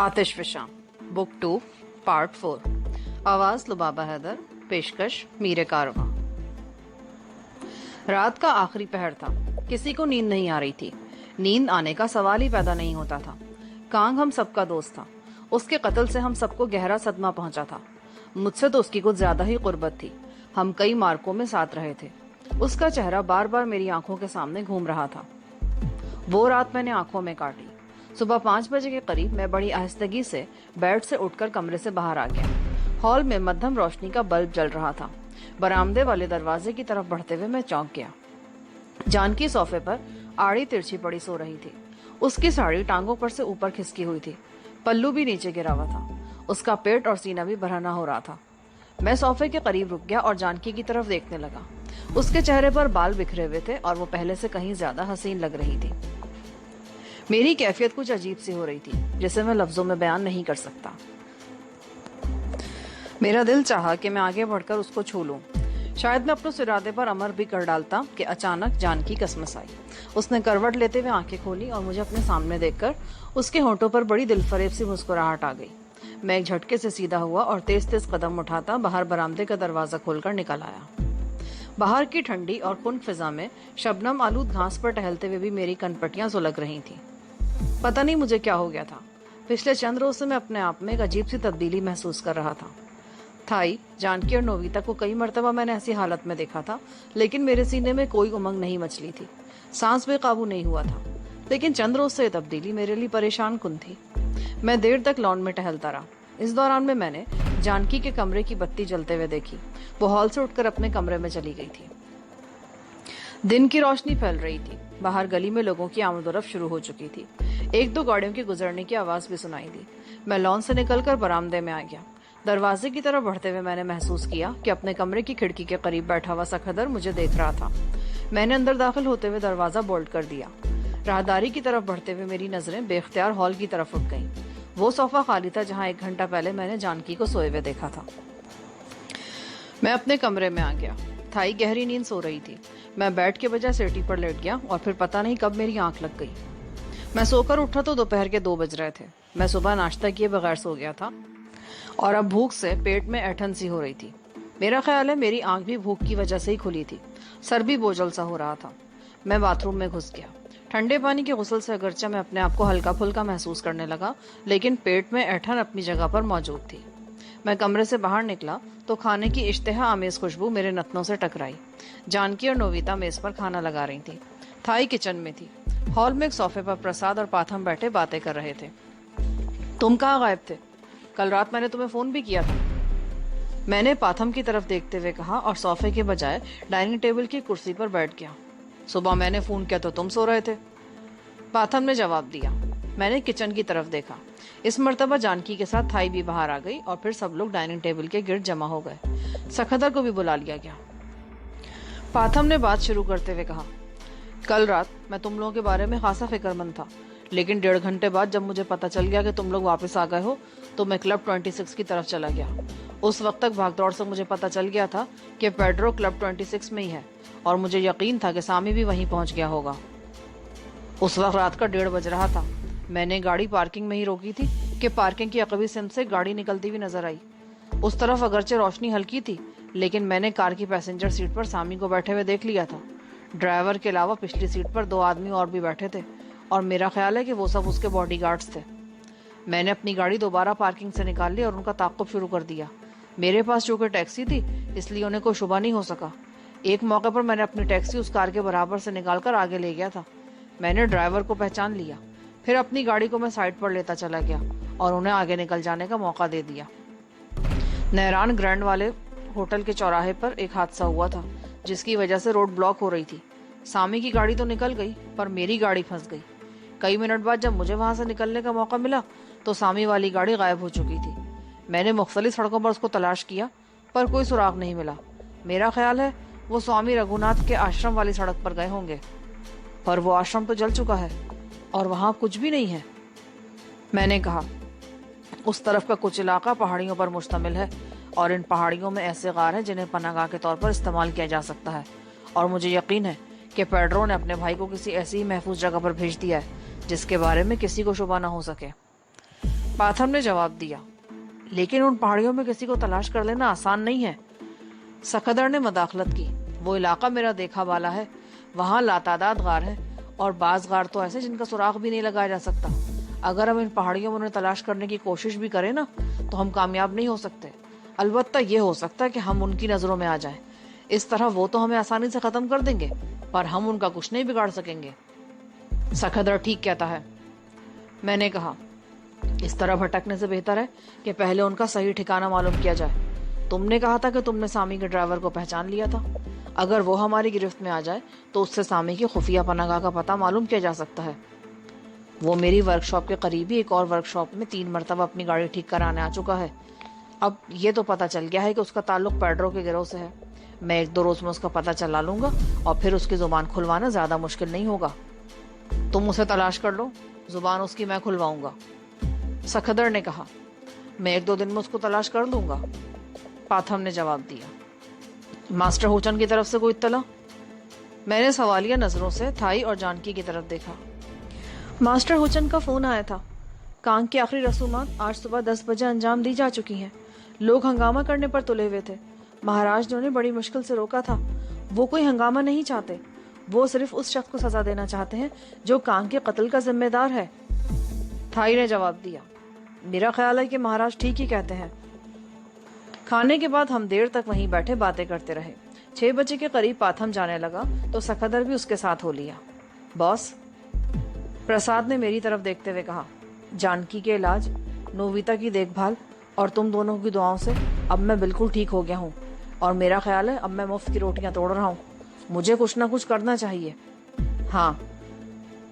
आतिश फिशां book 2 part 4 आवाज लुबाबा हैदर पेशकश मीरे कारवां। रात का आखिरी पहर था। किसी को नींद नहीं आ रही थी। नींद आने का सवाल ही पैदा नहीं होता था। कांग हम सबका दोस्त था। उसके कत्ल से हम सबको गहरा सदमा पहुंचा था। मुझसे तो उसकी कुछ ज्यादा ही कुर्बत थी। हम कई मार्कों में साथ रहे थे। उसका चेहरा बार बार मेरी आंखों के सामने घूम रहा था। वो रात मैंने आंखों में काटी। सुबह 5 बजे के करीब मैं बड़ी आहिस्तगी से बेड से उठकर कमरे से बाहर आ गया। हॉल में मध्यम रोशनी का बल्ब जल रहा था। बरामदे वाले दरवाजे की तरफ बढ़ते हुए मैं चौंक गया। जानकी सोफे पर आड़ी तिरछी पड़ी सो रही थी। उसकी साड़ी टांगों पर से ऊपर खिसकी हुई थी। पल्लू भी नीचे गिरा हुआ था। उसका पेट और सीना भी भराना हो रहा था। मैं सोफे के करीब रुक गया और जानकी की तरफ देखने लगा। उसके चेहरे पर बाल बिखरे हुए थे और वो पहले से कहीं ज्यादा हसीन लग रही थी। मेरी कैफियत कुछ अजीब सी हो रही थी, जिसे मैं लफ्जों में बयान नहीं कर सकता। मेरा दिल चाहा कि मैं आगे बढ़कर उसको छू लूं। शायद मैं अपने उस इरादे पर अमर भी कर डालता कि अचानक जानकी कसमस आई। उसने करवट लेते हुए आंखें खोली और मुझे अपने सामने देखकर उसके होंठों पर बड़ी दिलफरेब सी मुस्कुराहट आ गई। मैं एक झटके से सीधा हुआ और तेज तेज कदम उठाता बाहर बरामदे का दरवाजा खोलकर निकल आया। बाहर की ठंडी और खुनक फिजा में शबनम आलूद घास पर टहलते हुए भी मेरी कनपटियां सुलग रही थी। पता नहीं मुझे क्या हो गया था। पिछले चंद रोज से मैं अपने आप में एक अजीब सी तब्दीली महसूस कर रहा था। थाई, जानकी और नोविता को कई मर्तबा मैंने ऐसी हालत में देखा था, लेकिन मेरे सीने में कोई उमंग नहीं मचली थी। सांस बेकाबू नहीं हुआ था। लेकिन चंद रोज से ये तब्दीली मेरे लिए परेशान कुन थी। मैं देर तक लॉन में टहलता रहा। इस दौरान में मैंने जानकी के कमरे की बत्ती जलते हुए देखी। वो हॉल से उठकर अपने कमरे में चली गई थी। दिन की रोशनी फैल रही थी। बाहर गली में लोगों की आमदोरफ्त शुरू हो चुकी थी। एक दो गाड़ियों के गुजरने की आवाज भी सुनाई दी। मैं लॉन से निकलकर बरामदे में आ गया। दरवाजे की तरफ बढ़ते हुए मैंने महसूस किया कि अपने कमरे की खिड़की के करीब बैठा हुआ सखदर मुझे देख रहा था। मैंने अंदर दाखिल होते हुए दरवाजा बोल्ट कर दिया। राहदारी की तरफ बढ़ते हुए मेरी नजरें बेख्तियार हॉल की तरफ उठ गईं। वो सोफा खाली था जहां 1 घंटा पहले मैंने जानकी को सोए हुए देखा था। मैं अपने कमरे में आ गया। थाई गहरी नींद सो रही थी। मैं बेड के बजाय सेटी पर लेट गया और फिर पता नहीं कब मेरी आंख लग गई। मैं सोकर उठा तो दोपहर के 2 बज रहे थे। मैं सुबह नाश्ता किए बगैर सो गया था और अब भूख से पेट में ऐठन सी हो रही थी। मेरा ख्याल है मेरी आंख भी भूख की वजह से ही खुली थी। सर भी बोझल सा हो रहा था। मैं बाथरूम में घुस गया। ठंडे पानी के गुस्ल से अगरचे मैं अपने आप को हल्का फुल्का महसूस करने लगा, लेकिन पेट में ऐठन अपनी जगह पर मौजूद थी। मैं कमरे से बाहर निकला तो खाने की इश्तेहा आमेज खुशबू मेरे नथनों से टकराई। जानकी और नोविता मेज पर खाना लगा रही थी। थाई किचन में थी। हॉल में एक सोफे पर प्रसाद और पाथम बैठे बातें कर रहे थे। तुम कहाँ गायब थे? कल रात मैंने तुम्हें फोन भी किया था, मैंने पाथम की तरफ देखते हुए कहा और सोफे के बजाय डाइनिंग टेबल की कुर्सी पर बैठ गया। सुबह मैंने फोन किया तो तुम सो रहे थे, पाथम ने जवाब दिया। मैंने किचन की तरफ देखा। इस मर्तबा जानकी के साथ थाई भी बाहर आ गई और फिर सब लोग डाइनिंग टेबल के गिर्द जमा हो गए। सखदर को भी बुला लिया गया। पाथम ने बात शुरू करते हुए कहा, कल रात मैं तुम लोगों के बारे में खासा फिक्रमंद था, लेकिन 1.5 घंटे बाद जब मुझे पता चल गया कि तुम लोग वापस आ गए हो तो मैं क्लब 26 की तरफ चला गया। उस वक्त तक भागदौड़ से मुझे पता चल गया था कि पेड्रो क्लब 26 में ही है और मुझे यकीन था कि सामी भी वहीं पहुंच गया होगा। उस वक्त रात का 1:30 बज रहा था। मैंने गाड़ी पार्किंग में ही रोकी थी कि पार्किंग की अकबी सिम से गाड़ी निकलती हुई नजर आई। उस तरफ अगरचे रोशनी हल्की थी, लेकिन मैंने कार की पैसेंजर सीट पर सामी को बैठे हुए देख लिया था। ड्राइवर के अलावा पिछली सीट पर 2 आदमी और भी बैठे थे और मेरा ख्याल है कि वो सब उसके बॉडीगार्ड्स थे। मैंने अपनी गाड़ी दोबारा पार्किंग से निकाल ली और उनका ताक़ुब शुरू कर दिया। मेरे पास चूंकि टैक्सी थी इसलिए उन्हें कोई शुबा नहीं हो सका। एक मौके पर मैंने अपनी टैक्सी उस कार के बराबर से निकालकर आगे ले गया था। मैंने ड्राइवर को पहचान लिया। फिर अपनी गाड़ी को मैं साइड पर लेता चला गया और उन्हें आगे निकल जाने का मौका दे दिया। नहरान ग्रैंड वाले होटल के चौराहे पर एक हादसा हुआ था जिसकी वजह से रोड ब्लॉक हो रही थी। सामी की गाड़ी तो निकल गई पर मेरी गाड़ी फंस गई। कई मिनट बाद जब मुझे वहां से निकलने का मौका मिला तो सामी वाली गाड़ी गायब हो चुकी थी। मैंने मुख्तलिफ सड़कों पर उसको तलाश किया पर कोई सुराग नहीं मिला। मेरा ख्याल है वो स्वामी रघुनाथ के आश्रम वाली सड़क पर गए होंगे, पर वो आश्रम तो जल चुका है और वहां कुछ भी नहीं है। मैंने कहा, उस तरफ का कुछ इलाका पहाड़ियों पर मुश्तमिल है और इन पहाड़ियों में ऐसे गार हैं जिन्हें पनाहगाह के तौर पर इस्तेमाल किया जा सकता है और मुझे यकीन है कि पेड्रो ने अपने भाई को किसी ऐसी ही महफूज जगह पर भेज दिया है जिसके बारे में किसी को शुबा न हो सके। पाथम ने जवाब दिया, लेकिन उन पहाड़ियों में किसी को तलाश कर लेना आसान नहीं है। सखदर ने मदाखलत की, वो इलाका मेरा देखा वाला है, वहाँ लातादाद गार है और बाज गार तो ऐसे जिनका सुराग भी नहीं लगाया जा सकता। अगर हम इन पहाड़ियों में उन्हें तलाश करने की कोशिश भी करें ना तो हम कामयाब नहीं हो सकते। अलबत्ता ये हो सकता है कि हम उनकी नजरों में आ जाएं। इस तरह वो तो हमें आसानी से खत्म कर देंगे पर हम उनका कुछ नहीं बिगाड़ सकेंगे। सखदर ठीक कहता है, मैंने कहा। इस तरह भटकने से बेहतर है कि पहले उनका सही ठिकाना मालूम किया जाए। तुमने कहा था कि तुमने सामी के ड्राइवर को पहचान लिया था। अगर वो हमारी गिरफ्त में आ जाए तो उससे सामी की खुफिया पनाहगाह का पता मालूम किया जा सकता है। वो मेरी वर्कशॉप के करीब ही एक और वर्कशॉप में 3 मरतबा अपनी गाड़ी ठीक कराने आ चुका है। अब ये तो पता चल गया है कि उसका ताल्लुक पेड्रो के गिरोह से है। मैं 1-2 रोज में उसका पता चला लूंगा और फिर उसकी जुबान खुलवाना ज्यादा मुश्किल नहीं होगा। तुम उसे तलाश कर लो, जुबान उसकी मैं खुलवाऊंगा। सखदर ने कहा, मैं 1-2 दिन में उसको तलाश कर लूंगा। पाथम ने जवाब दिया। मास्टर हुचन की तरफ से कोई इत्तला? मैंने सवालिया नजरों से थाई और जानकी की तरफ देखा। मास्टर हुचन का फोन आया था। कांग की आखिरी रसूमात आज सुबह 10 बजे अंजाम दी जा चुकी हैं। लोग हंगामा करने पर तुले हुए थे। महाराज ने उन्हें बड़ी मुश्किल से रोका था। वो कोई हंगामा नहीं चाहते, वो सिर्फ उस शख्स को सजा देना चाहते हैं जो कांग के कत्ल का जिम्मेदार है। थाई ने जवाब दिया, मेरा ख्याल है कि महाराज ठीक ही कहते हैं। खाने के बाद हम देर तक वहीं बैठे बातें करते रहे। 6 बजे के करीब पाथम जाने लगा तो सखदर भी उसके साथ हो लिया। बॉस, प्रसाद ने मेरी तरफ देखते हुए कहा, जानकी के इलाज, नोविता की देखभाल और तुम दोनों की दुआओं से अब मैं बिल्कुल ठीक हो गया हूँ और मेरा ख्याल है अब मैं मुफ्त की रोटियां तोड़ रहा हूँ। मुझे कुछ ना कुछ करना चाहिए। हाँ,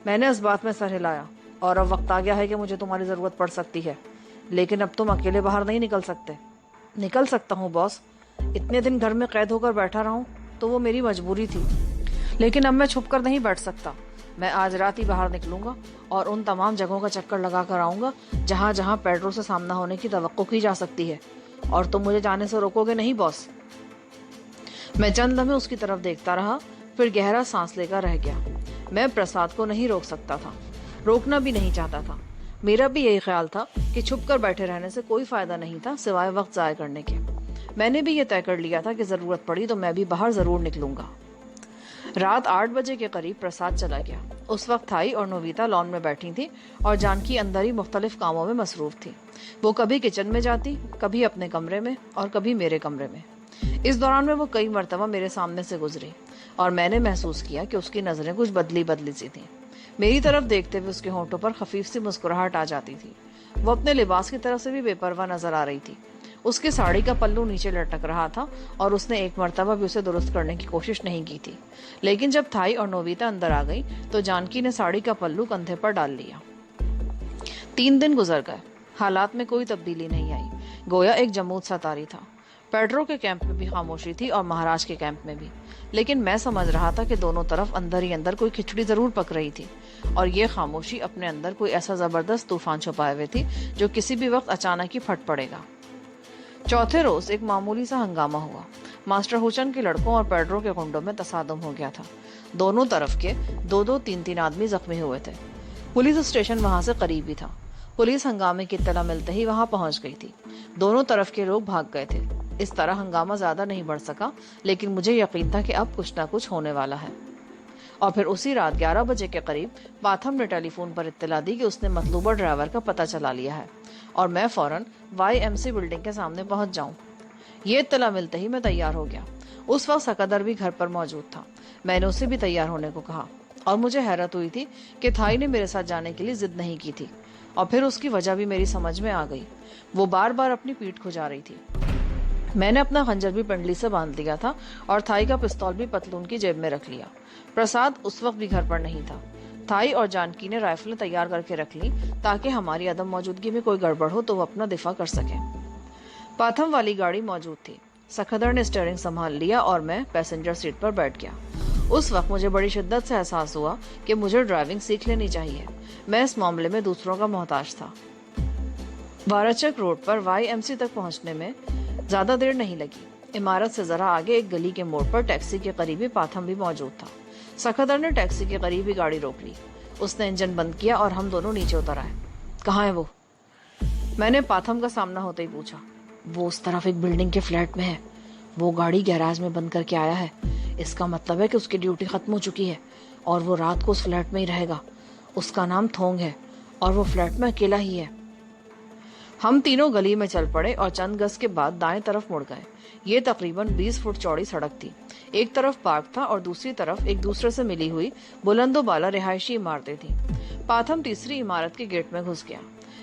मैंने इस बात में सर हिलाया और अब वक्त आ गया है कि मुझे तुम्हारी जरूरत पड़ सकती है, लेकिन अब तुम अकेले बाहर नहीं निकल सकते। निकल सकता हूँ बॉस, इतने दिन घर में कैद होकर बैठा रहा हूँ तो वो मेरी मजबूरी थी, लेकिन अब मैं छुप कर नहीं बैठ सकता। मैं आज रात ही बाहर निकलूंगा और उन तमाम जगहों का चक्कर लगा कर आऊंगा जहां जहां पेड्रो से सामना होने की तवक्को की जा सकती है। और तुम मुझे जाने से रोकोगे नहीं बॉस? मैं चंद लम्हे उसकी तरफ देखता रहा, फिर गहरा सांस लेकर रह गया। मैं प्रसाद को नहीं रोक सकता था, रोकना भी नहीं चाहता था। मेरा भी यही ख्याल था कि छुप कर बैठे रहने से कोई फायदा नहीं था सिवाय वक्त जाया करने के। मैंने भी ये तय कर लिया था कि जरूरत पड़ी तो मैं भी बाहर जरूर निकलूंगा। रात 8 बजे के करीब प्रसाद चला गया। उस वक्त थाई और नोविता लॉन में बैठी थी और जानकी अंदर ही मुख्तलिफ कामों में मसरूफ थी। वो कभी किचन में जाती, कभी अपने कमरे में और कभी मेरे कमरे में। इस दौरान में वो कई मरतबा मेरे सामने से गुजरी और मैंने महसूस किया कि उसकी नजरें कुछ बदली बदली सी थी। मेरी तरफ देखते हुए उसके होंठों पर खफीफ सी मुस्कुराहट आ जाती थी। वो अपने लिबास की तरफ से भी बेपरवाह नजर आ रही थी। उसकी साड़ी का पल्लू नीचे लटक रहा था और उसने एक मर्तबा भी उसे दुरुस्त करने की कोशिश नहीं की थी। लेकिन जब थाई और नोविता अंदर आ गई तो जानकी ने साड़ी का पल्लू कंधे पर डाल लिया। 3 दिन गुजर गए, हालात में कोई तब्दीली नहीं आई। गोया एक जमूद सा तारी था। पेड्रो के कैंप में भी खामोशी थी और महाराज के कैंप में भी, लेकिन मैं समझ रहा था कि दोनों तरफ अंदर ही अंदर कोई खिचड़ी जरूर पक रही थी और ये खामोशी अपने अंदर कोई ऐसा जबरदस्त तूफान छुपाए हुए थी जो किसी भी वक्त अचानक ही फट पड़ेगा। चौथे रोज एक मामूली सा हंगामा हुआ। मास्टर हुचन के लड़कों और पेड्रो के गुंडों में तसादम हो गया था। दोनों तरफ के 2-2, 3-3 आदमी जख्मी हुए थे। पुलिस स्टेशन वहां से करीब ही था। पुलिस हंगामे की इत्तला मिलते ही वहां पहुंच गई थी। दोनों तरफ के लोग भाग गए थे। इस तरह हंगामा ज्यादा नहीं बढ़ सका, लेकिन मुझे यकीन था कि अब कुछ ना कुछ होने वाला है। और फिर उसी रात 11 बजे के करीब पाथम ने टेलीफोन पर इत्तला दी कि उसने मतलूबा ड्राइवर का पता चला लिया है और मैं फौरन YMC बिल्डिंग के सामने पहुंच जाऊं। ये इत्तला मिलते ही मैं तैयार हो गया। उस वक्त सकदर भी घर पर मौजूद था। मैंने उसे भी तैयार होने को कहा और मुझे हैरत हुई थी कि थाई ने मेरे साथ जाने के लिए जिद नहीं की थी और फिर उसकी वजह भी मेरी समझ में आ गई। वो बार बार अपनी पीठ खुजा रही थी। मैंने अपना खंजर भी पंडली से बांध लिया था और थाई का पिस्तौल भी पतलून की जेब में रख लिया। प्रसाद उस वक्त भी घर पर नहीं था। थाई और जानकी ने राइफलें तैयार करके रख ली ताकि हमारी अदम मौजूदगी में कोई गड़बड़ हो तो वो अपना दिफा कर सके। पाथम वाली गाड़ी मौजूद थी। सखदर ने स्टीयरिंग संभाल लिया और मैं पैसेंजर सीट पर बैठ गया। उस वक्त मुझे बड़ी शिद्दत से एहसास हुआ कि मुझे ड्राइविंग सीख लेनी चाहिए। मैं इस मामले में दूसरों का मोहताज था। वाराचक रोड पर YMC तक पहुंचने में ज्यादा देर नहीं लगी। इमारत से जरा आगे एक गली के मोड़ पर टैक्सी के करीबी पाथम भी मौजूद था। सखदर ने टैक्सी के करीब ही गाड़ी रोक ली। उसने इंजन बंद किया और हम दोनों नीचे उतर आए। कहाँ है वो? میں نے پاتھم کا سامنا ہوتے ہی پوچھا۔ وہ اس طرف ایک بلڈنگ کے فلیٹ میں ہے، وہ گاڑی گیراج میں بند کر کے آیا ہے، اس کا مطلب ہے کہ اس کی ڈیوٹی ختم ہو چکی ہے اور وہ رات کو اس فلیٹ میں ہی رہے گا۔ اس کا نام تھونگ ہے اور وہ فلیٹ میں اکیلا ہی ہے۔ ہم تینوں گلی میں چل پڑے اور چند گز کے بعد دائیں طرف مڑ گئے۔ یہ تقریباً 20 فٹ چوڑی سڑک تھی، ایک طرف پارک تھا اور دوسری طرف ایک دوسرے سے ملی ہوئی بلند و بالا رہائشی عمارتیں تھیں۔ پاتھم تیسری عمارت کے گیٹ میں گھس گیا۔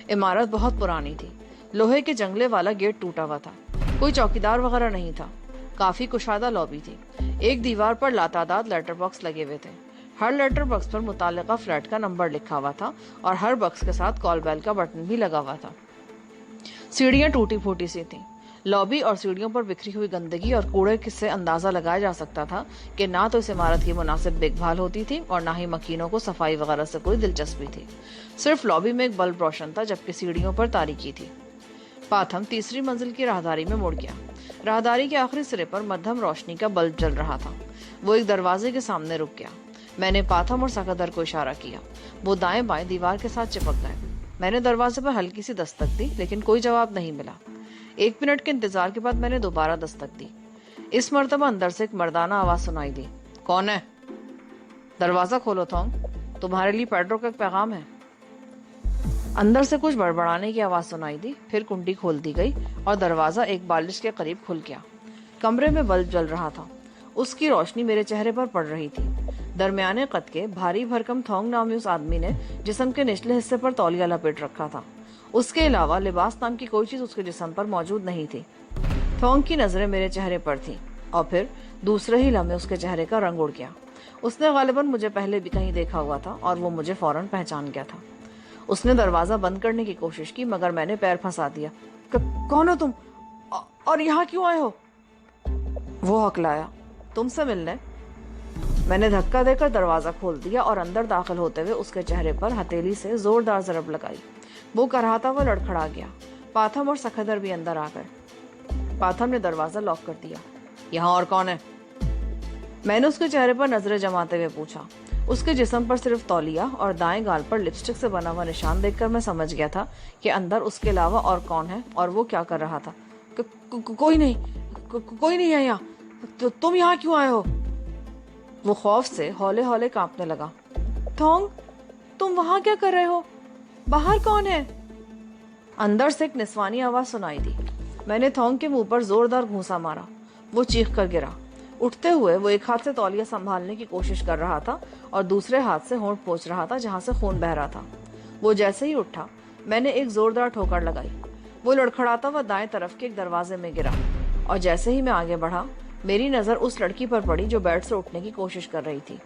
عمارت بہت پرانی تھی، لوہے کے جنگلے والا گیٹ ٹوٹا ہوا تھا، کوئی چوکیدار وغیرہ نہیں تھا، کافی کشادہ لابی تھی۔ ایک دیوار پر لاتعداد لیٹر باکس لگے ہوئے تھے، ہر لیٹر باکس پر متعلقہ فلیٹ کا نمبر لکھا ہوا تھا اور ہر باکس کے ساتھ کال بیل کا بٹن بھی لگا ہوا تھا۔ سیڑھیاں ٹوٹی پھوٹی سی تھیں، لابی اور سیڑھیوں پر بکھری ہوئی گندگی اور کوڑے سے اندازہ لگایا جا سکتا تھا کہ نہ تو اس عمارت کی مناسب دیکھ بھال ہوتی تھی اور نہ ہی مکینوں کو صفائی وغیرہ سے کوئی دلچسپی تھی۔ صرف لابی میں ایک بلب روشن تھا جبکہ سیڑھیوں پر تاریکی تھی۔ پاتھم تیسری منزل کی راہداری میں مڑ گیا۔ راہداری کے آخری سرے پر مدھم روشنی کا بلب جل رہا تھا۔ وہ ایک دروازے کے سامنے رک گیا۔ میں نے پاتھم اور سکھدر کو اشارہ کیا۔ وہ دائیں بائیں دیوار کے ساتھ چپک گئے۔ میں نے دروازے پر ہلکی سی دستک دی لیکن کوئی جواب نہیں ملا۔ 1 منٹ کے انتظار کے بعد میں نے دوبارہ دستک دی۔ اس مرتبہ اندر سے ایک مردانہ آواز سنائی دی۔ کون ہے؟ دروازہ کھولو تھونگ، تمہارے لیے پیڈرو کا ایک پیغام ہے۔ اندر سے کچھ بڑبڑانے کی آواز سنائی دی، پھر کنڈی کھول دی گئی اور دروازہ ایک بالش کے قریب کھل گیا۔ کمرے میں بلب جل رہا تھا، اس کی روشنی میرے چہرے پر پڑ رہی تھی۔ درمیانے قد کے بھاری بھرکم تھونگ نامی اس آدمی نے جسم کے نچلے حصے پر تولیہ لپیٹ رکھا تھا۔ اس کے علاوہ لباس نام کی کوئی چیز اس کے جسم پر موجود نہیں تھی۔ تھونگ کی نظریں میرے چہرے پر تھیں اور پھر دوسرے ہی لمحے اس کے چہرے کا رنگ اڑ گیا۔ اس نے غالباً مجھے پہلے بھی کہیں دیکھا ہوا تھا اور وہ مجھے فوراً پہچان گیا تھا۔ اس نے دروازہ بند کرنے کی کوشش کی مگر میں نے پیر پھنسا دیا۔ کون ہو تم اور یہاں کیوں آئے ہو؟ وہ ہکلایا۔ تم سے ملنے۔ میں نے دھکا دے کر دروازہ کھول دیا اور اندر داخل ہوتے ہوئے اس کے چہرے پر ہتھیلی سے زوردار ضرب لگائی۔ وہ کراہتا ہوا لڑکھڑا گیا۔ پاتھم اور سکھدر بھی اندر آ گئے۔ پاتھم نے دروازہ لاک کر دیا۔ یہاں اور کون ہے؟ میں نے اس کے چہرے پر نظریں جماتے ہوئے پوچھا۔ اس کے جسم پر صرف تولیہ اور دائیں گال پر لپسٹک سے بنا ہوا نشان دیکھ کر میں سمجھ گیا تھا کہ اندر اس کے علاوہ اور کون ہے اور وہ کیا کر رہا تھا۔ کوئی نہیں ہے یہاں۔ تم یہاں کیوں آئے ہو؟ وہ خوف سے ہولے ہولے کانپنے لگا۔ تھونگ، تم وہاں کیا کر رہے ہو؟ باہر کون ہے؟ اندر سے ایک نسوانی آواز سنائی دی۔ میں نے تھونگ کے منہ پر زوردار گھونسا مارا۔ وہ چیخ کر گرا۔ اٹھتے ہوئے وہ ایک ہاتھ سے تولیہ سنبھالنے کی کوشش کر رہا تھا اور دوسرے ہاتھ سے ہونٹ پوچھ رہا تھا جہاں سے خون بہہ رہا تھا۔ وہ جیسے ہی اٹھا میں نے ایک زوردار ٹھوکر لگائی۔ وہ لڑکھڑاتا ہوا دائیں طرف کے ایک دروازے میں گرا اور جیسے ہی میں آگے بڑھا میری نظر اس لڑکی پر پڑی جو بیڈ سے اٹھنے کی کوشش کر رہی تھی۔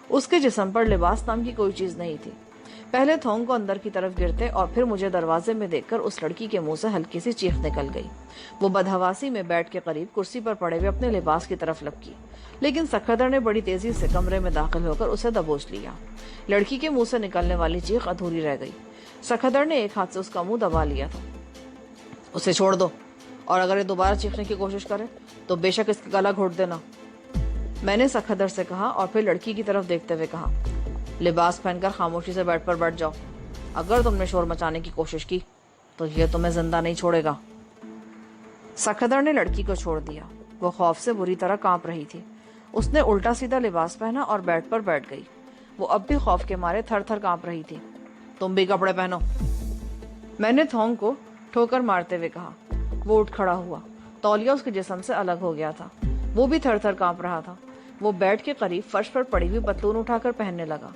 اس کے جسم پر لباس نام کی کوئی چیز نہیں تھی۔ پہلے تھونگ کو اندر کی طرف گرتے اور پھر مجھے دروازے میں دیکھ کر اس لڑکی کے منہ سے ہلکی سی چیخ نکل گئی۔ وہ بدحواسی میں بیڈ کے قریب کرسی پر پڑے ہوئے اپنے لباس کی طرف لپکی، لیکن سکھدر نے بڑی تیزی سے کمرے میں داخل ہو کر اسے دبوچ لیا۔ لڑکی کے منہ سے نکلنے والی چیخ ادھوری رہ گئی۔ سکھدر نے ایک ہاتھ سے اس کا منہ دبا لیا تھا۔ اسے چھوڑ دو اور اگر یہ دوبارہ چیخنے کی کوشش کرے تو بے شک اس کا گلا گھونٹ دینا، میں نے سکھدر سے کہا اور پھر لڑکی کی طرف دیکھتے ہوئے کہا، لباس پہن کر خاموشی سے بیڈ پر بیٹھ جاؤ۔ اگر تم نے شور مچانے کی کوشش کی تو یہ تمہیں زندہ نہیں چھوڑے گا۔ سکھدر نے لڑکی کو چھوڑ دیا۔ وہ خوف سے بری طرح کانپ رہی تھی۔ اس نے الٹا سیدھا لباس پہنا اور بیڈ پر بیٹھ گئی۔ وہ اب بھی خوف کے مارے تھر تھر کانپ رہی تھی۔ تم بھی کپڑے پہنو، میں نے تھونگ کو ٹھوکر مارتے ہوئے کہا۔ وہ اٹھ کھڑا ہوا۔ تولیہ اس کے جسم سے الگ ہو گیا تھا۔ وہ بھی تھر تھر کانپ رہا تھا۔ وہ بیڈ کے قریب فرش پر پڑی ہوئی پتلون اٹھا کر پہننے لگا۔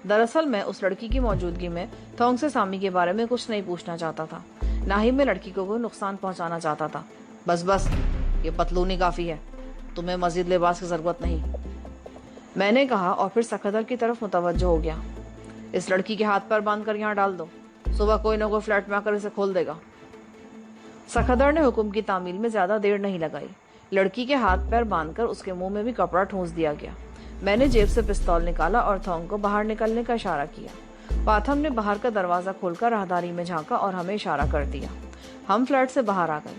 دراصل میں اس لڑکی کی موجودگی میں تھونگ سے سامی کے بارے میں کچھ نہیں پوچھنا چاہتا تھا، نہ ہی میں لڑکی کو کوئی نقصان پہنچانا چاہتا تھا۔ بس یہ پتلون ہی کافی ہے، تمہیں مزید لباس کی ضرورت نہیں، میں نے کہا اور پھر سکھدر کی طرف متوجہ ہو گیا۔ اس لڑکی کے ہاتھ پر باندھ کر یہاں ڈال دو، صبح کوئی نہ کوئی فلیٹ میں آ کر اسے کھول دے گا۔ سکھدر نے حکم کی تعمیل میں زیادہ دیر نہیں لگائی۔ لڑکی کے ہاتھ پیر باندھ کر اس کے منہ میں بھی کپڑا ٹھونس دیا گیا۔ میں نے جیب سے پستول نکالا اور تھونگ کو باہر نکلنے کا اشارہ کیا۔ پاتھم نے باہر کا دروازہ کھول کر راہداری میں جھانکا اور ہمیں اشارہ کر دیا۔ ہم فلیٹ سے باہر آ گئے۔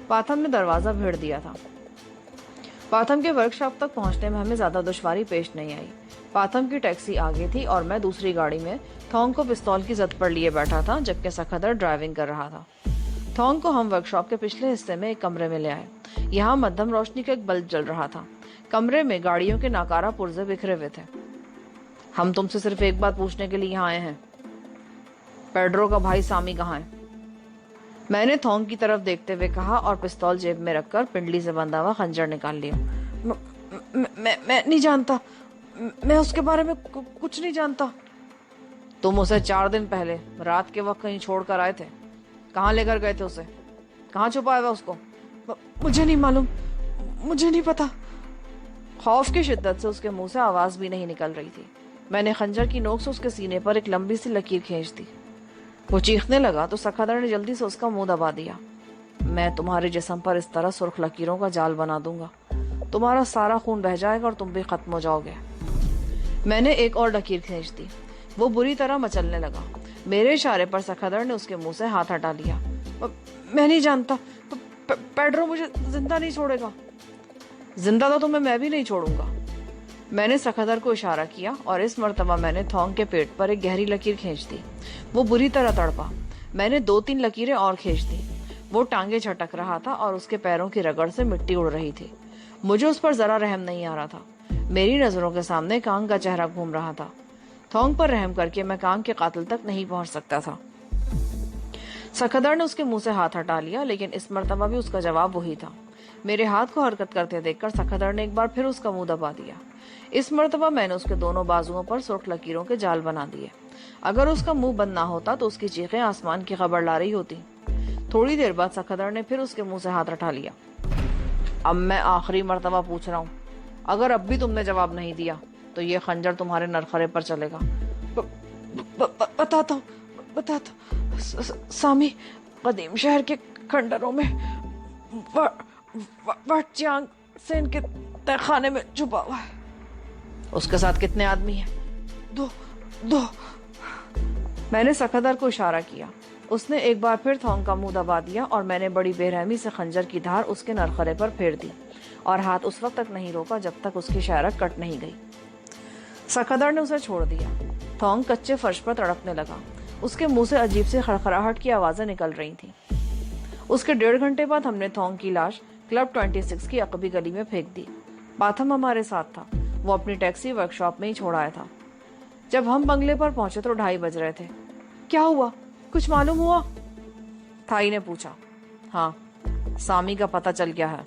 پاتھم نے دروازہ بھیڑ دیا تھا۔ پاتھم کے ورک شاپ تک پہنچنے میں ہمیں زیادہ دشواری پیش نہیں آئی۔ پاتھم کی ٹیکسی آگے تھی اور میں دوسری گاڑی میں تھونگ کو پستول کی زد پر لیے بیٹھا تھا جبکہ سکھدر ڈرائیونگ کر رہا تھا۔ थोंग को हम वर्कशॉप के पिछले हिस्से में एक कमरे में ले आए। यहाँ मध्यम रोशनी का एक बल्ब जल रहा था। कमरे में गाड़ियों के नाकारा पुर्जे बिखरे हुए थे। हम तुमसे सिर्फ एक बात पूछने के लिए यहाँ आए हैं, पेड्रो का भाई सामी कहाँ है? मैंने थोंग की तरफ देखते हुए कहा और पिस्तौल जेब में रखकर पिंडली से बंधा हुआ खंजर निकाल लिया। मैं नहीं जानता, मैं उसके बारे में कुछ नहीं जानता। तुम उसे 4 दिन पहले रात के वक्त कहीं छोड़ कर आए थे। कहाँ लेकर गए थे उसे? कहाँ छुपाया हुआ उसको? मुझे नहीं मालूम, मुझे नहीं पता। खौफ की शिद्दत से उसके मुंह से आवाज भी नहीं निकल रही थी। मैंने खंजर की नोक से उसके सीने पर एक लंबी सी लकीर खींच दी। वो चीखने लगा तो सखादर ने जल्दी से उसका मुंह दबा दिया। मैं तुम्हारे जिस्म पर इस तरह सुर्ख लकीरों का जाल बना दूंगा, तुम्हारा सारा खून बह जाएगा और तुम भी खत्म हो जाओगे। मैंने एक और लकीर खींच दी। वो बुरी तरह मचलने लगा। मेरे इशारे पर सखादर ने उसके मुंह से हाथ हटा लिया। मैं नहीं जानता, पेड्रो मुझे जिंदा नहीं छोड़ेगा। जिंदा तो तुम्हें मैं भी नहीं छोड़ूंगा। मैंने सखादर को इशारा किया और इस मर्तबा मैंने थोंग के पेट पर एक गहरी लकीर खींच दी। वो बुरी तरह तड़पा। मैंने 2-3 लकीरें और खींच दी। वो टांगे झटक रहा था और उसके पैरों की रगड़ से मिट्टी उड़ रही थी। मुझे उस पर जरा रहम नहीं आ रहा था। मेरी नजरों के सामने कांग का चेहरा घूम रहा था। थोंग पर रहम करके मैं कांग के कातिल तक नहीं पहुंच सकता था। सखादर ने उसके मुंह से हाथ हटा लिया, लेकिन इस मर्तबा भी उसका जवाब वही था। मेरे हाथ को हरकत करते देखकर सखादर ने एक बार फिर उसका मुंह दबा दिया। इस मर्तबा मैंने उसके दोनों बाजुओं पर सुर्ख लकीरों के जाल बना दिए। अगर उसका मुंह बंद ना होता तो उसकी चीखें आसमान की खबर ला रही होती। थोड़ी देर बाद सखादर ने फिर उसके मुंह से हाथ हटा लिया। अब मैं आखिरी मर्तबा पूछ रहा हूँ, अगर अब भी तुमने जवाब नहीं दिया तो ये खंजर तुम्हारे नरखरे पर चलेगा। बताता हूँ सामी कदीम शहर के खंडरों में वटचियांग सेन के तहखाने में छुपा हुआ है। उसके साथ कितने आदमी हैं? दो। मैंने सखादर को इशारा किया। उसने एक बार फिर थोंग का मुंह दबा दिया और मैंने बड़ी बेरहमी से खंजर की धार उसके नरखरे पर फेर दी और हाथ उस वक्त तक नहीं रोका जब तक उसकी शायरक कट नहीं गई। सखादर ने उसे छोड़ दिया। थोंग कच्चे फर्श पर तड़पने लगा। उसके मुंह से अजीब सी खड़खड़ाहट की आवाजें निकल रही थी। उसके 1.5 घंटे बाद हमने थोंग की लाश क्लब 26 की अकबी गली में फेंक दी। पाथम हमारे साथ था। वो अपनी टैक्सी वर्कशॉप में ही छोड़ आया था। जब हम बंगले पर पहुंचे तो 2:30 बज रहे थे। क्या हुआ, कुछ मालूम हुआ? थाई ने पूछा। हाँ, सामी का पता चल गया है।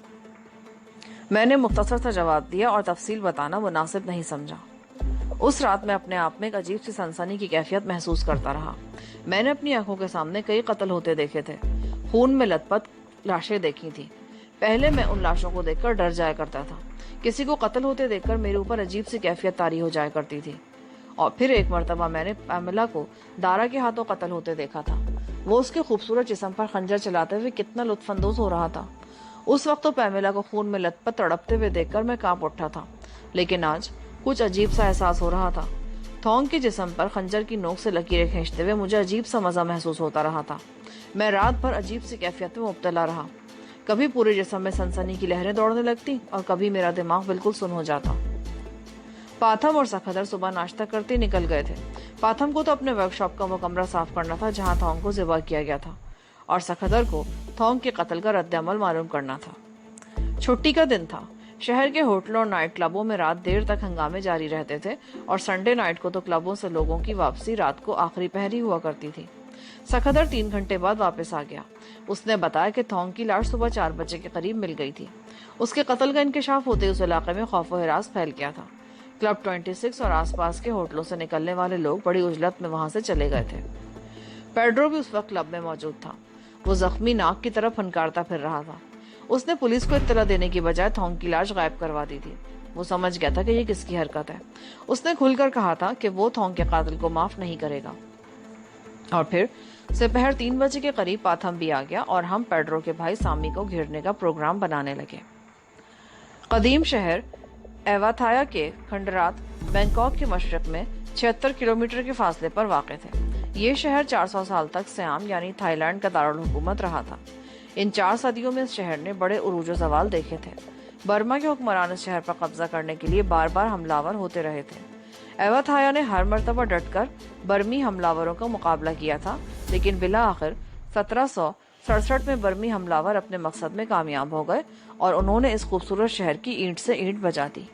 मैंने मुख्तसर सा जवाब दिया और तफसील बताना मुनासिब नहीं समझा। उस रात मैं अपने आप में एक अजीब सी सनसनी की कैफियत महसूस करता रहा। मैंने अपनी आंखों के सामने कई कत्ल होते देखे थे। खून में लथपथ लाशें देखी थी। पहले मैं उन लाशों को देखकर डर जाया करता था। किसी को कत्ल होते देखकर मेरे ऊपर अजीब सी कैफियत तारी हो जाया करती थी। और फिर एक मर्तबा मैंने पैमेला को दारा के हाथों कत्ल होते देखा था। वो उसके खूबसूरत जिस्म पर खंजर चलाते हुए कितना लुत्फानंदोज हो रहा था। उस वक्त तो पैमेला को खून में लथपथ तड़पते हुए देखकर मैं कांप उठा था, लेकिन आज कुछ अजीब सा एहसास हो रहा था। थोंग के जिस्म पर खंजर की नोक से लकीरें खींचते हुए मुझे अजीब सा मजा महसूस होता रहा था। मैं रात भर अजीब सी कैफियत में मुब्तला रहा। कभी पूरे जिस्म में सनसनी की लहरें दौड़ने लगती और कभी मेरा दिमाग बिल्कुल सुन्न हो जाता। पाथम और सखादर सुबह नाश्ता करते निकल गए थे। पाथम को तो अपने वर्कशॉप का वो कमरा साफ करना था जहां थोंग को ज़िबा किया गया था, और सखादर को थोंग के कत्ल का रद्द-ए-अमल मालूम करना था। छुट्टी का दिन था। शहर के होटलों और नाइट क्लबों में रात देर तक हंगामे जारी रहते थे और संडे नाइट को तो क्लबों से लोगों की वापसी रात को आखिरी पहरी हुआ करती थी। सखादर 3 घंटे बाद वापस आ गया। उसने बताया कि थोंग की लाश सुबह 4 बजे के करीब मिल गई थी। उसके कत्ल का इंकशाफ होते उस इलाके में खौफ व हिरास फैल गया था। क्लब 26 और आसपास के होटलों से निकलने वाले लोग बड़ी उजलत में वहां से चले गए थे। पेड्रो भी उस वक्त क्लब में मौजूद था। वो जख्मी नाक की तरफ फनकारता फिर रहा था। उसने पुलिस को इत्तला देने की बजाय थोंग की लाश गायब करवा दी थी। वो समझ गया था कि ये किसकी हरकत है। उसने खुलकर कहा था कि वो थोंग के कातिल को माफ नहीं करेगा। और फिर दोपहर 3 बजे के करीब पाथम भी आ गया और हम पेड्रो के भाई सामी को घेरने का प्रोग्राम बनाने लगे। कदीम शहर एवाथाया के खंडरात बैंकॉक के मशरक में 76 किलोमीटर के फासले पर वाक़ थे। ये शहर 400 साल तक सियाम यानी थाईलैंड का दारुल हुकूमत रहा था। इन 4 सदियों में इस शहर ने बड़े उरूज ज़वाल देखे थे। बर्मा के हुक्मरान इस शहर पर कब्जा करने के लिए बार बार हमलावर होते रहे थे। एवाथाया ने हर मर्तबा डटकर बर्मी हमलावरों का मुकाबला किया था, लेकिन बिला आखिर 1967 में बर्मी हमलावर अपने मकसद में कामयाब हो गए और उन्होंने इस खूबसूरत शहर की ईंट से ईंट बजा दी।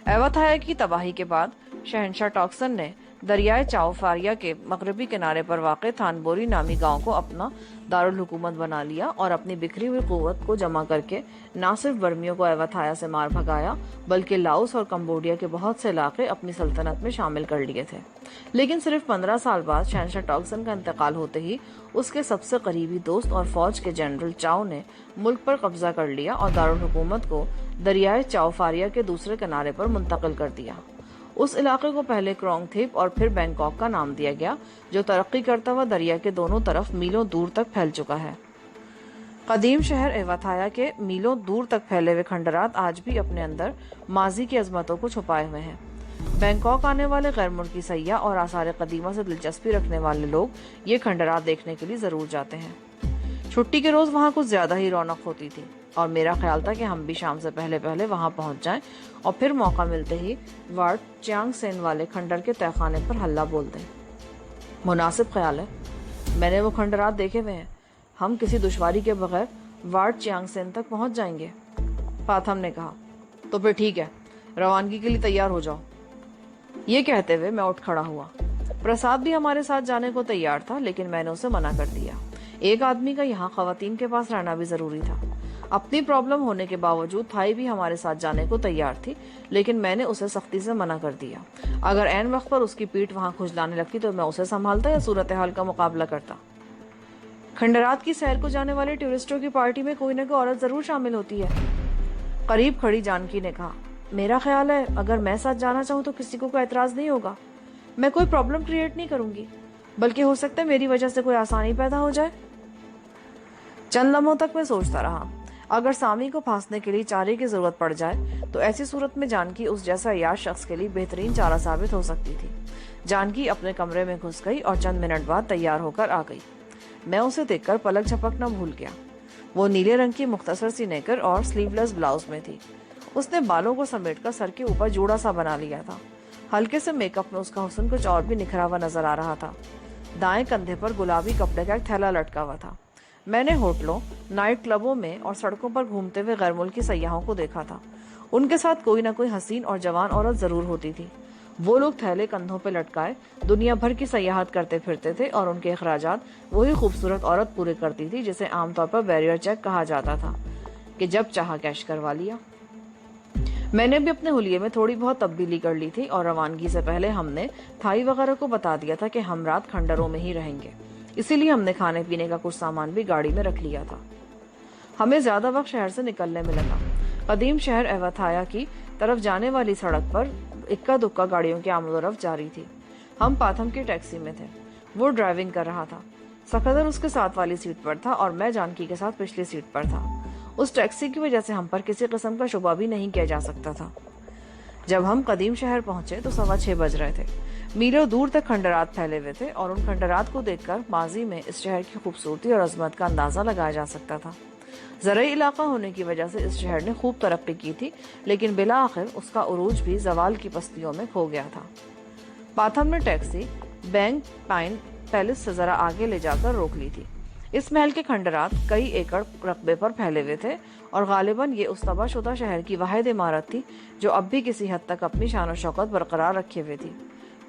एवाथाया की तबाही के बाद शहंशाह टॉक्सन ने दरियाए चाओ फारिया के मगरबी किनारे पर वाक़ थानबोरी नामी गांव को अपना दारुल हुकूमत बना लिया और अपनी बिखरी हुई कुव्वत को जमा करके न सिर्फ बर्मियों को एवाथाया से मार भगाया बल्कि लाओस और कंबोडिया के बहुत से इलाके अपनी सल्तनत में शामिल कर लिए थे। लेकिन सिर्फ 15 साल बाद शहंशाह टॉक्सन का इंतकाल होते ही उसके सबसे करीबी दोस्त और फौज के जनरल चाओ ने मुल्क पर कब्जा कर लिया और दारुल हुकूमत को दरियाए चाओ फारिया के दूसरे किनारे पर मुंतकिल कर दिया। उस इलाके को पहले क्रोंग थीप और फिर बैंकॉक का नाम दिया गया, जो तरक्की करता हुआ दरिया के दोनों तरफ मीलों दूर तक फैल चुका है। कदीम शहर एवाथाया के मीलों दूर तक फैले हुए खंडरात आज भी अपने अंदर माजी की अजमतों को छुपाए हुए हैं। बैंकॉक आने वाले गैर मुल्की सयाह और आसार कदीमा से दिलचस्पी रखने वाले लोग ये खंडरात देखने के लिए जरूर जाते हैं। छुट्टी के रोज वहाँ कुछ ज्यादा ही रौनक होती थी और मेरा ख्याल था कि हम भी शाम से पहले पहले वहाँ पहुँच जाएं और फिर मौका मिलते ही वार्ड चियांग सेन वाले खंडर के तहखाने पर हल्ला बोल दें। मुनासिब ख्याल है, मैंने वो खंडरात देखे हुए हैं। हम किसी दुश्वारी के बगैर वार्ड चियांग सेन तक पहुँच जाएंगे। पाथम ने कहा, तो फिर ठीक है, रवानगी के लिए तैयार हो जाओ। ये कहते हुए मैं उठ खड़ा हुआ। प्रसाद भी हमारे साथ जाने को तैयार था, लेकिन मैंने उसे मना कर दिया। एक आदमी का यहाँ खवातीन के पास रहना भी जरूरी था। अपनी प्रॉब्लम होने के बावजूद थाई भी हमारे साथ जाने को तैयार थी, लेकिन मैंने उसे सख्ती से मना कर दिया। अगर ऐन वक्त पर उसकी पीठ वहां खुजलाने लगती तो मैं उसे संभालता या सूरत हाल का मुकाबला करता। खंडरात की सैर को जाने वाले टूरिस्टों की पार्टी में कोई न कोई औरत जरूर शामिल होती है। करीब खड़ी जानकी ने कहा, मेरा ख्याल है अगर मैं साथ जाना चाहूँ तो किसी को कोई एतराज नहीं होगा। मैं कोई प्रॉब्लम क्रिएट नहीं करूंगी, बल्कि हो सकता है मेरी वजह से कोई आसानी पैदा हो जाए। चंद लम्हों तक मैं सोचता रहा। अगर सामी को फांसने के लिए चारे की जरूरत पड़ जाए तो ऐसी सूरत में जानकी उस जैसा अय्याश शख्स के लिए बेहतरीन चारा साबित हो सकती थी। जानकी अपने कमरे में घुस गई और चंद मिनट बाद तैयार होकर आ गई। मैं उसे देखकर पलक झपकना भूल गया। वो नीले रंग की मुख्तसर सी नेकर और स्लीवलेस ब्लाउज में थी। उसने बालों को समेटकर सर के ऊपर जूड़ा सा बना लिया था। हल्के से मेकअप में उसका हुस्न कुछ और भी निखरा हुआ नजर आ रहा था। दाएं कंधे पर गुलाबी कपड़े का एक थैला लटका हुआ था। मैंने होटलों, नाइट क्लबों में और सड़कों पर घूमते हुए गैर मुल्की सयाहों को देखा था। उनके साथ कोई न कोई हसीन और जवान औरत जरूर होती थी। वो लोग थैले कंधों पर लटकाए दुनिया भर की सयाहत करते फिरते थे और उनके अखराजात वही खूबसूरत औरत पूरे करती थी जिसे आमतौर पर बैरियर चेक कहा जाता था, कि जब चाहा कैश करवा लिया। मैंने भी अपने हुलिये में थोड़ी बहुत तब्दीली कर ली थी और रवानगी से पहले हमने थाई वगैरह को बता दिया था कि हम रात खंडरों में ही रहेंगे। इसीलिए हमने खाने पीने का कुछ सामान भी गाड़ी में रख लिया था। हमें ज्यादा वक्त शहर से निकलने में लगा। कदीम शहर एवाथाया की तरफ जाने वाली सड़क पर इक्का दुक्का गाड़ियों की आमदोरफ्त जारी थी। हम पाथम की टैक्सी में थे। वो ड्राइविंग कर रहा था। सकदर उसके साथ वाली सीट पर था और मैं जानकी के साथ पिछली सीट पर था। उस टैक्सी की वजह से हम पर किसी किस्म का शुबा भी नहीं किया जा सकता था। जब हम कदीम शहर पहुंचे तो 6:15 बज रहे थे। मीलों दूर तक खंडरात फैले हुए थे और उन खंडरात को देखकर माजी में इस शहर की खूबसूरती और अजमत का अंदाजा लगाया जा सकता था। ज़राई इलाका होने की वजह से इस शहर ने खूब तरक्की की थी, लेकिन बिला आखिर उसका उरूज भी जवाल की बस्तियों में खो गया था। पाथम में टैक्सी बैंक पाइन पैलेस से जरा आगे ले जाकर रोक ली थी। इस महल के खंडरात कई एकड़ रकबे पर फैले हुए थे और गालिबन ये उस तबाहशुदा शहर की वाहिद इमारत थी जो अब भी किसी हद तक अपनी शान और शौकत बरकरार रखे हुए थी।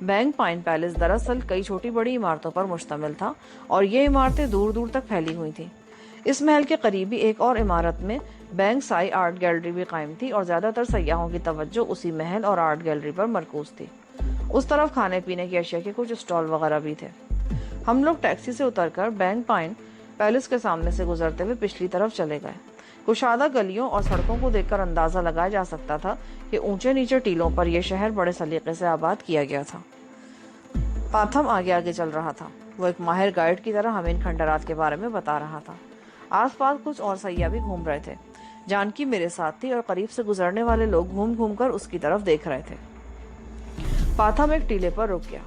बैंक पाइन पैलेस दरअसल कई छोटी बड़ी इमारतों पर मुश्तमिल था और ये इमारतें दूर दूर तक फैली हुई थी। इस महल के करीबी एक और इमारत में बैंक साई आर्ट गैलरी भी कायम थी और ज्यादातर सयाहों की तवज्जो उसी महल और आर्ट गैलरी पर मरकूज थी। उस तरफ खाने पीने की अशिया के कुछ स्टॉल वगैरह भी थे। हम लोग टैक्सी से उतरकर बैंक पाइन पैलेस के सामने से गुजरते हुए पिछली तरफ चले गए। कुशादा गलियों और सड़कों को देखकर अंदाजा लगाया जा सकता था कि ऊंचे नीचे टीलों पर यह शहर बड़े सलीके से आबाद किया गया था। पाथम आगे आगे चल रहा था। वो एक माहिर गाइड की तरह हमें इन खंडरात के बारे में बता रहा था। आसपास कुछ और सयाह भी घूम रहे थे। जानकी मेरे साथ थी और करीब से गुजरने वाले लोग घूम घूम कर उसकी तरफ देख रहे थे। पाथम एक टीले पर रुक गया।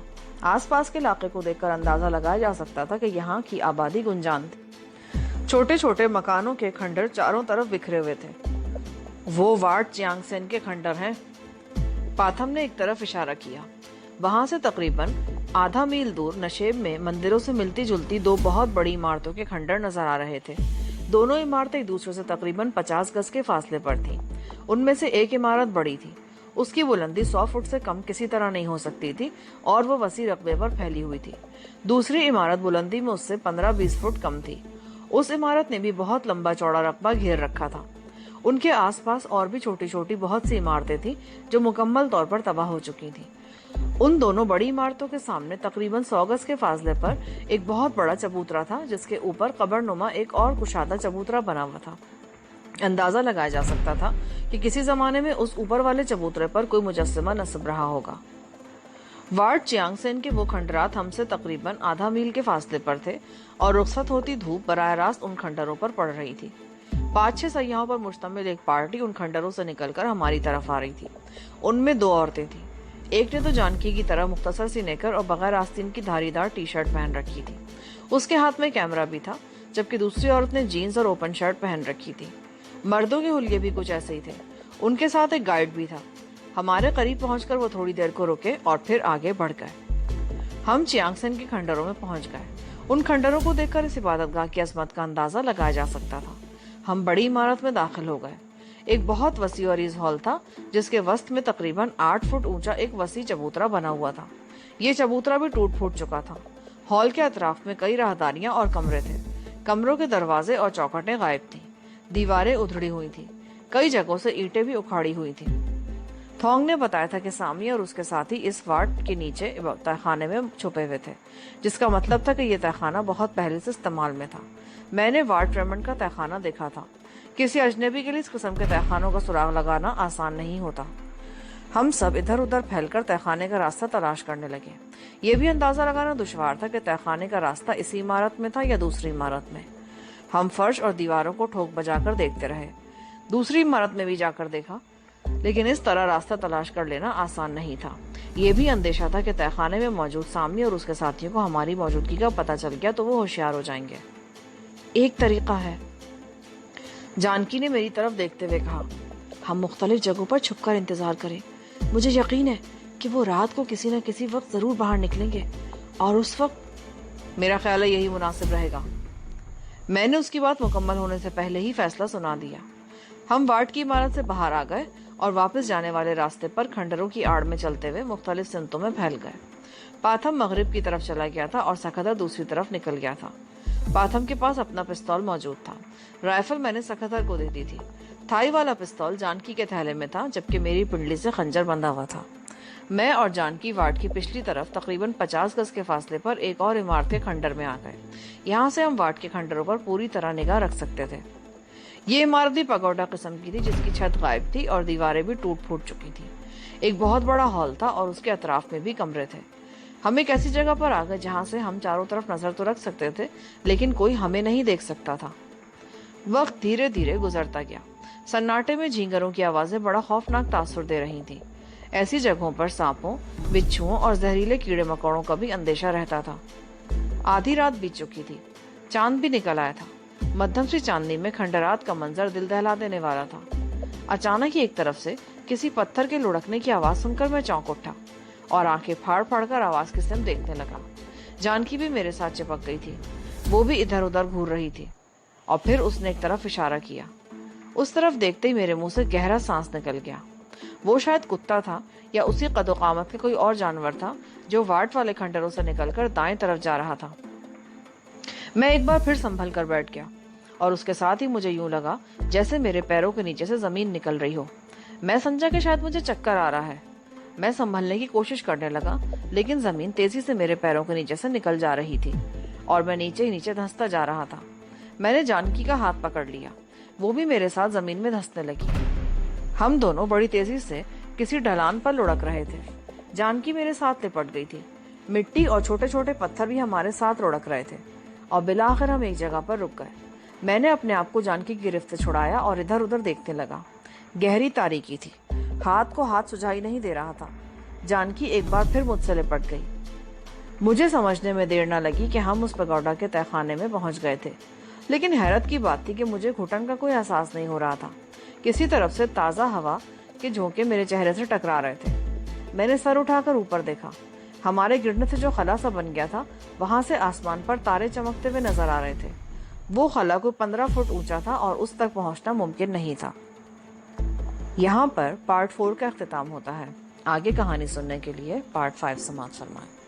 आसपास के इलाके को देखकर अंदाजा लगाया जा सकता था कि यहाँ की आबादी गुंजान थी। छोटे छोटे मकानों के खंडर चारों तरफ बिखरे हुए थे। वो वार्ड चियांग सेन के खंडर हैं। पाथम ने एक तरफ इशारा किया। वहां से तकरीबन आधा मील दूर नशेब में मंदिरों से मिलती जुलती दो बहुत बड़ी इमारतों के खंडर नजर आ रहे थे। दोनों इमारतें एक दूसरे से तकरीबन 50 गज के फासले पर थीं। उनमें से एक इमारत बड़ी थी, उसकी बुलंदी 100 फुट से कम किसी तरह नहीं हो सकती थी और वो वसी रकबे पर फैली हुई थी। दूसरी इमारत बुलंदी में उससे 15-20 फुट कम थी। उस इमारत ने भी बहुत लंबा चौड़ा रकबा घेर रखा था। उनके आसपास और भी छोटी छोटी बहुत सी इमारतें थीं जो मुकम्मल तौर पर तबाह हो चुकी थीं। उन दोनों बड़ी इमारतों के सामने तकरीबन 100 गज के फासले पर एक बहुत बड़ा चबूतरा था, जिसके ऊपर कब्रनुमा एक और कुशादा चबूतरा बना हुआ था। अंदाजा लगाया जा सकता था कि किसी जमाने में उस ऊपर वाले चबूतरे पर कोई मुजस्समा नस्ब रहा होगा। वार्ड चियांगसेन के वो खंडरात हमसे तकरीबन आधा मील के फासले पर थे और रुखसत होती धूप बराह रास्त उन खंडरों पर पड़ रही थी। 5-6 सयाहों पर मुश्तमिल एक पार्टी उन खंडरों से निकलकर हमारी तरफ आ रही थी। उनमें 2 औरतें थीं। एक ने तो जानकी की तरह मुख्तसर सी नेकर और बगैर आस्तीन की धारीदार टी शर्ट पहन रखी थी। उसके हाथ में कैमरा भी था, जबकि दूसरी औरत ने जीन्स और ओपन शर्ट पहन रखी थी। मर्दों के हुलिये भी कुछ ऐसे ही थे। उनके साथ एक गाइड भी था। हमारे करीब पहुंचकर वो थोड़ी देर को रुके और फिर आगे बढ़ गए। हम चियांगसेन के खंडरों में पहुंच गए। उन खंडरों को देखकर इस इबादतगाह की अजमत का अंदाजा लगाया जा सकता था। हम बड़ी इमारत में दाखिल हो गए। एक बहुत वसी और अरीज हॉल था, जिसके वस्त में तकरीबन 8 फुट ऊंचा एक वसी चबूतरा बना हुआ था। ये चबूतरा भी टूट फूट चुका था। हॉल के अतराफ में कई राहदारियां और कमरे थे। कमरों के दरवाजे और चौखटें गायब थीं। दीवारें उधड़ी हुई थी। कई जगहों से ईंटें भी उखाड़ी हुई थी। थोंग ने बताया था कि सामी और उसके साथी इस वार्ड के नीचे तहखाने में छुपे हुए थे, जिसका मतलब था कि यह तहखाना बहुत पहले से इस्तेमाल में था। मैंने वार्ड फ्रेमन का तहखाना देखा था। किसी अजनबी के लिए इस किस्म के तहखानों का सुराग लगाना आसान नहीं होता। हम सब इधर उधर फैलकर तहखाने का रास्ता तलाश करने लगे। ये भी अंदाजा लगाना दुश्वार था कि तहखाने का रास्ता इसी इमारत में था या दूसरी इमारत में। हम फर्श और दीवारों को ठोक बजाकर देखते रहे। दूसरी इमारत में भी जाकर देखा, लेकिन इस तरह रास्ता तलाश कर लेना आसान नहीं था। ये भी अंदेशा था कि तहखाने में मौजूद सामी और उसके साथियों को हमारी मौजूदगी का पता चल गया तो वो होशियार हो जाएंगे। एक तरीका है, जानकी ने मेरी तरफ देखते हुए कहा। हम मुख्तलिफ जगहों पर छुपकर इंतजार करें। मुझे यकीन है कि वो रात को किसी न किसी वक्त जरूर बाहर निकलेंगे और उस वक्त मेरा ख्याल है यही मुनासिब रहेगा। मैंने उसकी बात मुकम्मल होने से पहले ही फैसला सुना दिया। हम वार्ड की इमारत से बाहर आ गए और वापस जाने वाले रास्ते पर खंडरों की आड़ में चलते हुए मुख्तलिफ सिमतों में फैल गए। पाथम मगरिब की तरफ चला गया था और सखदर दूसरी तरफ निकल गया था। पाथम के पास अपना पिस्तौल मौजूद था। राइफल मैंने सखदर को दे दी थी। थाई वाला पिस्तौल जानकी के थैले में था, जबकि मेरी पिंडली से खंजर बंधा हुआ था। मैं और जानकी वार्ड की पिछली तरफ तकरीबन 50 गज के फासले पर एक और इमारत के खंडर में आ गए। यहाँ से हम वार्ड के खंडरों पर पूरी तरह निगाह रख सकते थे। ये इमारत भी पगोडा किस्म की थी, जिसकी छत गायब थी और दीवारें भी टूट फूट चुकी थी। एक बहुत बड़ा हॉल था और उसके अतराफ में भी कमरे थे। हम एक ऐसी जगह पर आ गए जहाँ से हम चारों तरफ नजर तो रख सकते थे, लेकिन कोई हमें नहीं देख सकता था। वक्त धीरे धीरे गुजरता गया। सन्नाटे में झींगरों की आवाजें बड़ा खौफनाक तासुर दे रही थी। ऐसी जगहों पर सांपों, बिच्छुओं और जहरीले कीड़े मकोड़ों का भी अंदेशा रहता था। आधी रात बीत चुकी थी। चांद भी निकल आया था। मध्यम सी चांदनी में खंडरात का मंजर दिल दहला देने वाला था। अचानक ही एक तरफ से किसी पत्थर के लुढ़कने की आवाज सुनकर मैं चौंक उठा और आंखें फाड़ फाड़ कर आवाज की तरफ देखने लगा। जानकी भी मेरे साथ चिपक गई थी। वो भी इधर उधर घूर रही थी और फिर उसने एक तरफ इशारा किया। उस तरफ देखते ही मेरे मुंह से गहरा सांस निकल गया। वो शायद कुत्ता था या उसी कदो कामत के कोई और जानवर था जो वार्ड वाले खंडरों से निकलकर दाएं तरफ जा रहा था। मैं एक बार फिर संभल कर बैठ गया और उसके साथ ही मुझे यूं लगा जैसे मेरे पैरों के नीचे से जमीन निकल रही हो। मैं समझा कि शायद मुझे चक्कर आ रहा है। मैं संभलने की कोशिश करने लगा, लेकिन जमीन तेजी से मेरे पैरों के नीचे से निकल जा रही थी और मैं नीचे ही नीचे धंसता जा रहा था। मैंने जानकी का हाथ पकड़ लिया। वो भी मेरे साथ जमीन में धंसने लगी। हम दोनों बड़ी तेजी से किसी ढलान पर लुढ़क रहे थे। जानकी मेरे साथ लिपट गई थी। मिट्टी और छोटे छोटे पत्थर भी हमारे साथ लुढ़क रहे थे और बिलाखिर हम एक जगह पर रुक गए। मैंने अपने आप को जानकी की गिरफ्त से छुड़ाया और इधर उधर देखने लगा। गहरी तारीकी थी। हाथ को हाथ सुझाई नहीं दे रहा था। जानकी एक बार फिर मुझसे लिपट गई। मुझे समझने में देर न लगी कि हम उस पगोडा के तहखाने में पहुंच गए थे, लेकिन हैरत की बात थी कि मुझे घुटन का कोई एहसास नहीं हो रहा था। किसी तरफ से ताज़ा हवा के झोंके मेरे चेहरे से टकरा रहे थे। मैंने सर उठाकर ऊपर देखा। ہمارے گرنے سے جو خلا سا بن گیا تھا وہاں سے آسمان پر تارے چمکتے ہوئے نظر آ رہے تھے. وہ خلا کوئی 15 فٹ اونچا تھا اور اس تک پہنچنا ممکن نہیں تھا. یہاں پر پارٹ 4 کا اختتام ہوتا ہے. آگے کہانی سننے کے لیے پارٹ 5 سماعت فرمائیں.